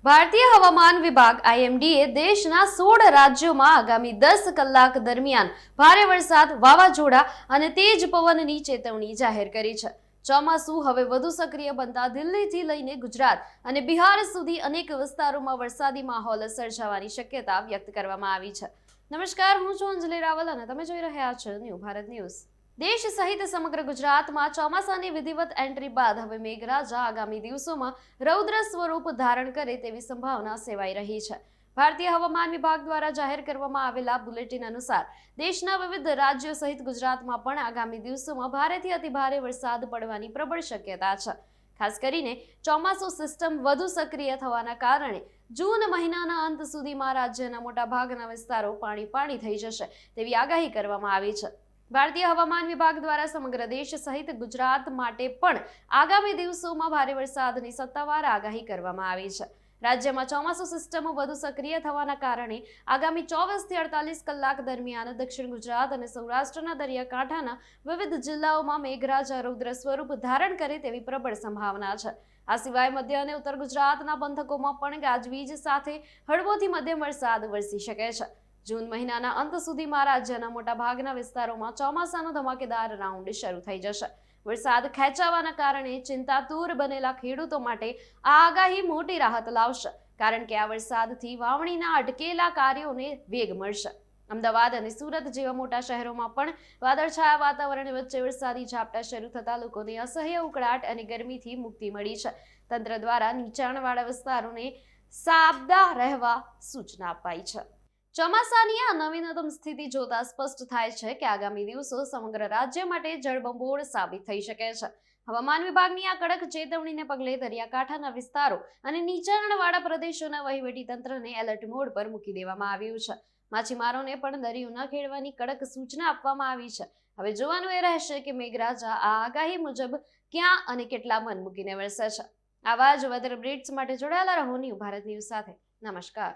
ભારતીય હવામાન વિભાગ આઈએમડીએ દેશના 16 રાજ્યોમાં આગામી 10 કલાક દરમિયાન ભારે વરસાદ, વાવાઝોડા અને તેજ પવનની ચેતવણી જાહેર કરી છે. ચોમાસું હવે વધુ સક્રિય બનતા દિલ્હીથી લઈને ગુજરાત અને બિહાર સુધી અનેક વિસ્તારોમાં વરસાદી માહોલ સર્જાવાની શક્યતા વ્યક્ત કરવામાં આવી છે. નમસ્કાર, હું છું અંજલિ રાવલ અને તમે જોઈ રહ્યા છો ન્યૂ ભારત ન્યૂઝ. દેશ સહિત સમગ્ર ગુજરાતમાં ચોમાસાની વિધિવત એન્ટ્રી બાદ હવે મેઘરાજા આગામી દિવસોમાં રૌદ્ર સ્વરૂપ ધારણ કરે તેવી સંભાવના સેવાઈ રહી છે. ભારતીય હવામાન વિભાગ દ્વારા જાહેર કરવામાં આવેલા બુલેટિન અનુસાર દેશના વિવિધ રાજ્યો સહિત ગુજરાતમાં પણ આગામી દિવસોમાં ભારેથી અતિભારે વરસાદ પડવાની પ્રબળ શક્યતા છે. ખાસ કરીને ચોમાસુ સિસ્ટમ વધુ સક્રિય થવાના કારણે જૂન મહિનાના અંત સુધીમાં રાજ્યના મોટાભાગના વિસ્તારો પાણી થઈ જશે તેવી આગાહી કરવામાં આવી છે. ભારતીય હવામાન વિભાગ દ્વારા સમગ્ર દેશ સહિત ગુજરાત માટે પણ આગામી દિવસોમાં ભારે વરસાદની સત્તાવાર આગાહી કરવામાં આવી છે. રાજ્યમાં ચોમાસુ સિસ્ટમ વધુ સક્રિય થવાના કારણે આગામી 24 થી 48 કલાક દરમિયાન દક્ષિણ ગુજરાત અને સૌરાષ્ટ્રના દરિયાકાંઠાના વિવિધ જિલ્લાઓમાં મેઘરાજા રૌદ્ર સ્વરૂપ ધારણ કરે તેવી પ્રબળ સંભાવના છે. આ સિવાય મધ્ય અને ઉત્તર ગુજરાતના પંથકોમાં પણ ગાજવીજ સાથે હળવોથી મધ્યમ વરસાદ વરસી શકે છે. જૂન મહિનાના અંત સુધીમાં રાજ્યના મોટાભાગના વિસ્તારોમાં ચોમાસાનો ધમાકેદાર રાઉન્ડ શરૂ થઈ જશે. વરસાદ ખેંચાવાના કારણે ચિંતાતુર બનેલા ખેડૂતો માટે આ આગાહી મોટી રાહત લાવશે, કારણ કે આ વરસાદથી વાવણીના અટકેલા કાર્યોને વેગ મળશે. અમદાવાદ અને સુરત જેવા મોટા શહેરોમાં પણ વાદળછાયા વાતાવરણ વચ્ચે વરસાદી ઝાપટા શરૂ થતા લોકોને અસહ્ય ઉકળાટ અને ગરમીથી મુક્તિ મળી છે. તંત્ર દ્વારા નીચાણવાળા વિસ્તારોને સાબદા રહેવા સૂચના અપાઈ છે. ચોમાસાની આ નવીનતમ સ્થિતિ જોતા સ્પષ્ટ થાય છે કે આગામી દિવસો સમગ્ર રાજ્ય માટે જળબંબોળ સાબિત થઈ શકે છે. હવામાન વિભાગની આ કડક ચેતવણીને પગલે દરિયાકાંઠાના વિસ્તારો અને નીચાણવાળા પ્રદેશોના વહીવટીતંત્રને એલર્ટ મોડ પર મૂકી દેવામાં આવ્યું છે. માછીમારોને પણ દરિયો ન ખેડવાની કડક સૂચના આપવામાં આવી છે. હવે જોવાનું એ રહેશે કે મેઘરાજા આ આગાહી મુજબ ક્યાં અને કેટલા મન મૂકીને વરસે છે. આવા જ વેધર અપડેટ્સ માટે જોડાયેલા રહો ન્યૂ ભારત ન્યૂઝ સાથે. નમસ્કાર.